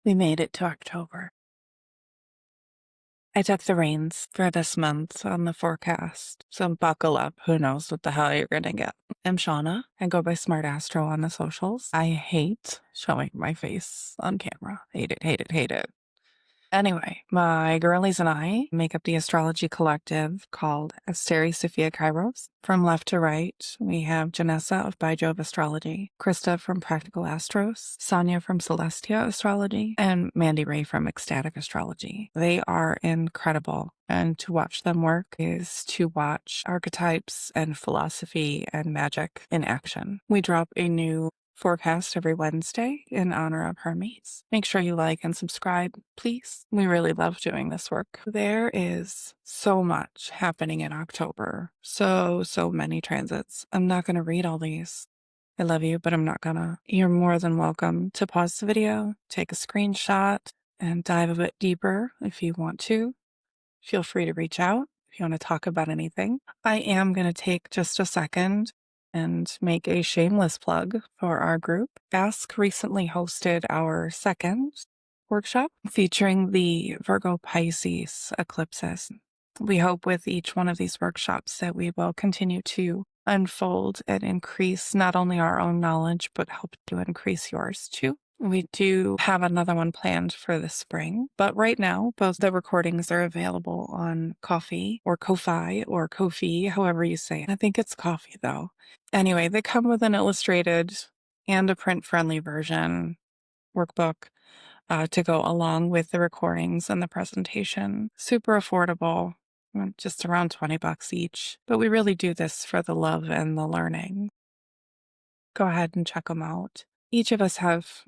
We made it to October. I took the reins for this month on the forecast, so buckle up. Who knows what the hell you're gonna get. I'm Shawna. I go by SmartAsstros on the socials. I hate showing my face on camera. Hate it, hate it, hate it. Anyway, my girlies and I make up the astrology collective called Asteri Sofia Kairos. From left to right, we have Janessa of By Jove Astrology, Krista from Practical Astros, Sonia from Celestia Astrology, and Mandy Ray from Ecstatic Astrology. They are incredible, and to watch them work is to watch archetypes and philosophy and magic in action. We drop a new forecast every Wednesday in honor of Hermes. Make sure you like and subscribe, please. We really love doing this work. There is so much happening in October. So many transits. I'm not going to read all these. I love you, but I'm not gonna. You're more than welcome to pause the video, take a screenshot, and dive a bit deeper if you want to. Feel free to reach out if you want to talk about anything. I am going to take just a second and make a shameless plug for our group. Ask recently hosted our second workshop featuring the Virgo Pisces eclipses. We hope with each one of these workshops that we will continue to unfold and increase not only our own knowledge, but help to increase yours too. We do have another one planned for the spring, but right now, both the recordings are available on Ko-fi or Ko-fi, however you say it. I think it's coffee though. Anyway, they come with an illustrated and a print-friendly version workbook to go along with the recordings and the presentation. Super affordable, just around $20 each. But we really do this for the love and the learning. Go ahead and check them out. Each of us have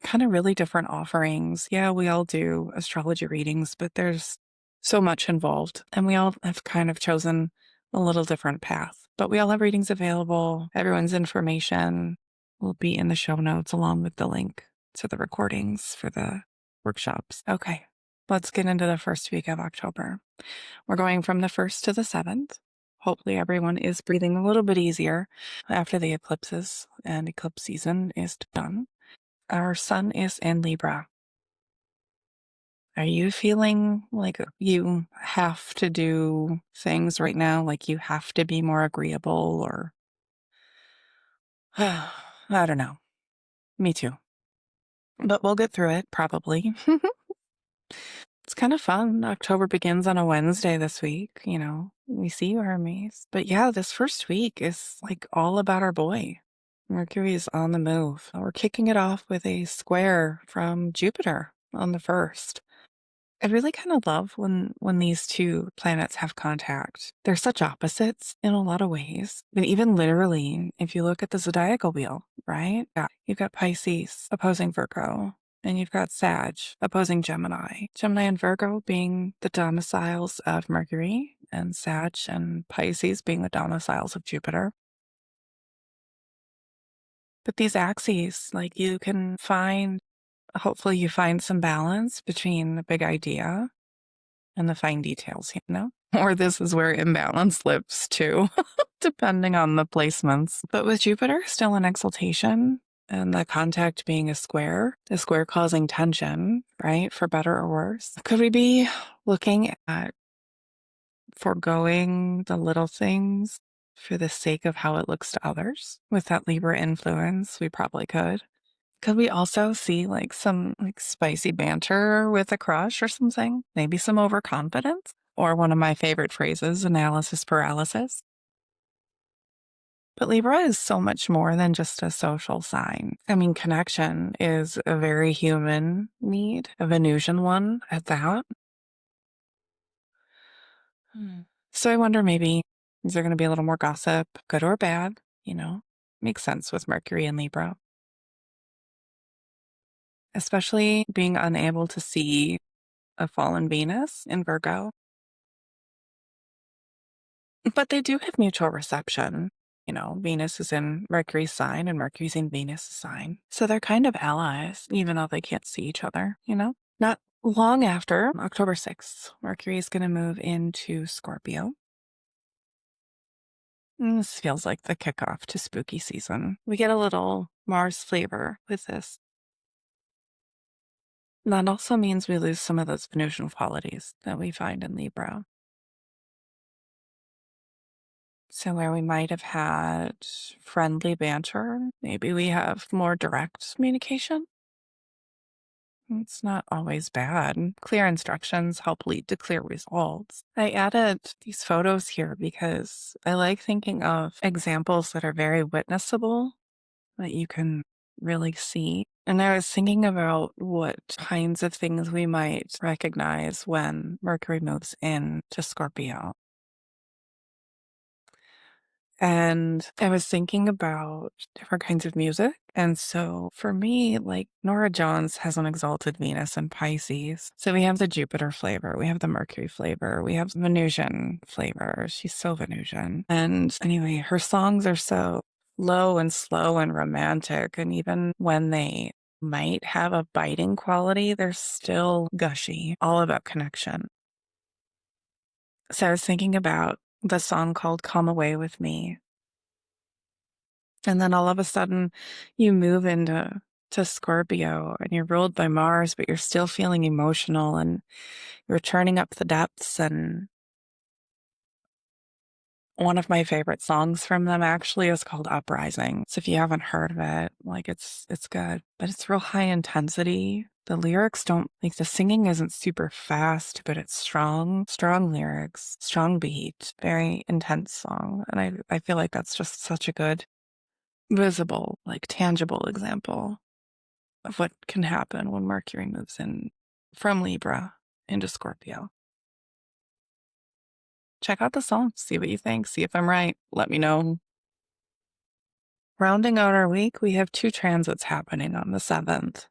kind of really different offerings. Yeah, we all do astrology readings, but there's so much involved, and we all have kind of chosen a little different path. But we all have readings available. Everyone's information will be in the show notes along with the link to the recordings for the workshops. Okay, let's get into the first week of October. We're going from the 1st to the 7th. Hopefully everyone is breathing a little bit easier after the eclipses and eclipse season is done. Our sun is in Libra. Are you feeling like you have to do things right now, like you have to be more agreeable, or I don't know. Me too. But we'll get through it, probably. It's kind of fun. October begins on a Wednesday this week, We see you, Hermes. But yeah, this first week is like all about our boy. Mercury is on the move. We're kicking it off with a square from Jupiter on the 1st. I really kind of love when these two planets have contact. They're such opposites in a lot of ways. But even literally, if you look at the zodiacal wheel, right? Yeah, you've got Pisces opposing Virgo, and you've got Sag opposing Gemini. Gemini and Virgo being the domiciles of Mercury, and Sag and Pisces being the domiciles of Jupiter. But these axes, like you can find, hopefully you find some balance between the big idea and the fine details, Or this is where imbalance lives too, depending on the placements. But with Jupiter still in exaltation and the contact being a square, the square causing tension, right, for better or worse, could we be looking at foregoing the little things for the sake of how it looks to others? With that Libra influence, we probably could. Could we also see like some spicy banter with a crush or something? Maybe some overconfidence? Or one of my favorite phrases, analysis paralysis. But Libra is so much more than just a social sign. I mean, connection is a very human need, a Venusian one at that. So I wonder, maybe is there going to be a little more gossip, good or bad? Makes sense with Mercury and Libra. Especially being unable to see a fallen Venus in Virgo. But they do have mutual reception. Venus is in Mercury's sign and Mercury's in Venus' sign. So they're kind of allies, even though they can't see each other, Not long after October 6th, Mercury is going to move into Scorpio. And this feels like the kickoff to spooky season. We get a little Mars flavor with this. That also means we lose some of those Venusian qualities that we find in Libra. So where we might have had friendly banter, maybe we have more direct communication. It's not always bad. Clear instructions help lead to clear results. I added these photos here because I like thinking of examples that are very witnessable, that you can really see. And I was thinking about what kinds of things we might recognize when Mercury moves into Scorpio. And I was thinking about different kinds of music. And so for me, like Nora Jones has an exalted Venus in Pisces. So we have the Jupiter flavor, we have the Mercury flavor, we have Venusian flavor. She's so Venusian. And anyway, her songs are so low and slow and romantic. And even when they might have a biting quality, they're still gushy, all about connection. So I was thinking about the song called Come Away With Me. And then all of a sudden you move into Scorpio and you're ruled by Mars, but you're still feeling emotional and you're turning up the depths. And one of my favorite songs from them actually is called Uprising. So if you haven't heard of it, like it's good, but it's real high intensity. The lyrics don't, like, the singing isn't super fast, but it's strong lyrics, strong beat, very intense song. And I feel like that's just such a good visible, like tangible example of what can happen when Mercury moves in from Libra into Scorpio. Check out the song, see what you think, see if I'm right. Let me know. Rounding out our week, we have 2 transits happening on the 7th.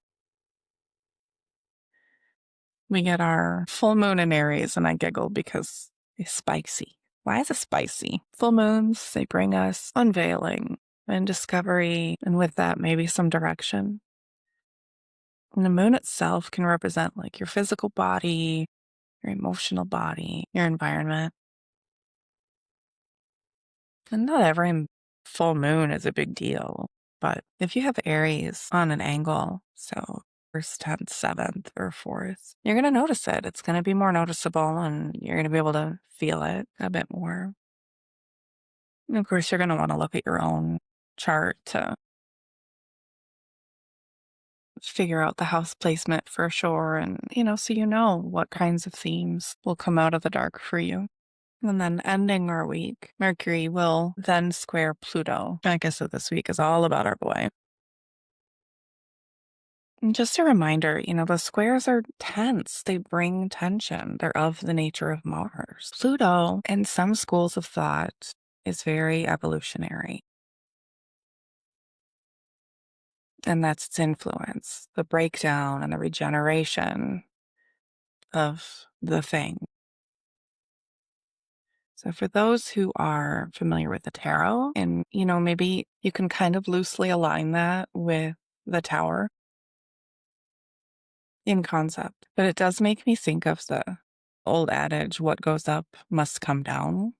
We get our full moon in Aries, and I giggle because it's spicy. Why is it spicy? Full moons, they bring us unveiling and discovery, and with that, maybe some direction. And the moon itself can represent like your physical body, your emotional body, your environment. And not every full moon is a big deal. But if you have Aries on an angle, so first, 10th, 7th, or 4th, you're going to notice it. It's going to be more noticeable and you're going to be able to feel it a bit more. And of course, you're going to want to look at your own chart to figure out the house placement for sure. And, so you know what kinds of themes will come out of the dark for you. And then ending our week, Mercury will then square Pluto. I guess that this week is all about our boy. And just a reminder, the squares are tense. They bring tension. They're of the nature of Mars. Pluto, in some schools of thought, is very evolutionary. And that's its influence, the breakdown and the regeneration of the thing. So for those who are familiar with the tarot, and, maybe you can kind of loosely align that with the tower in concept, but it does make me think of the old adage, what goes up must come down.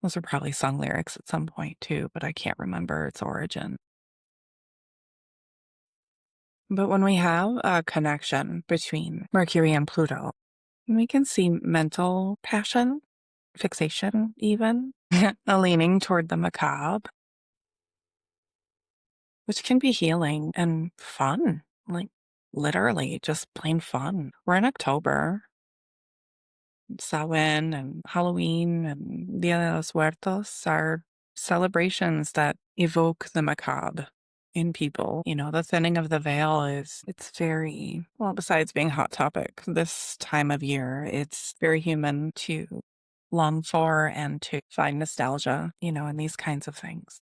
Those are probably sung lyrics at some point too, but I can't remember its origin. But when we have a connection between Mercury and Pluto, we can see mental passion, fixation even, a leaning toward the macabre, which can be healing and fun, like literally just plain fun. We're in October. Samhain and Halloween and Dia de los Muertos are celebrations that evoke the macabre in people. The thinning of the veil it's very, well, besides being a hot topic this time of year, it's very human to long for and to find nostalgia, in these kinds of things.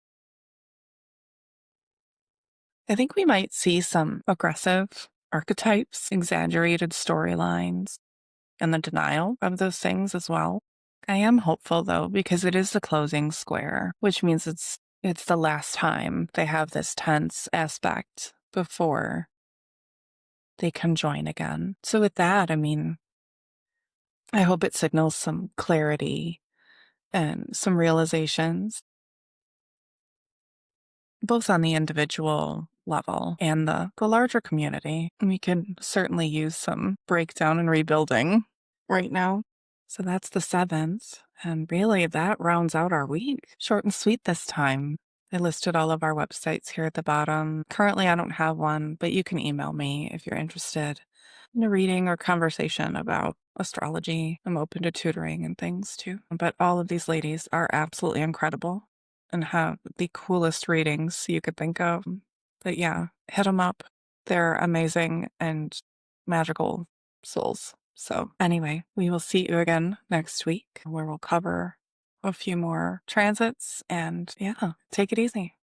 I think we might see some aggressive archetypes, exaggerated storylines, and the denial of those things as well. I am hopeful though, because it is the closing square, which means it's the last time they have this tense aspect before they conjoin again. So with that, I hope it signals some clarity and some realizations, both on the individual level and the larger community. We could certainly use some breakdown and rebuilding right now. So that's the 7th. And really, that rounds out our week. Short and sweet this time. I listed all of our websites here at the bottom. Currently, I don't have one, but you can email me if you're interested in a reading or conversation about astrology. I'm open to tutoring and things too. But all of these ladies are absolutely incredible and have the coolest readings you could think of. But yeah, hit them up. They're amazing and magical souls. So anyway, we will see you again next week where we'll cover a few more transits and yeah, take it easy.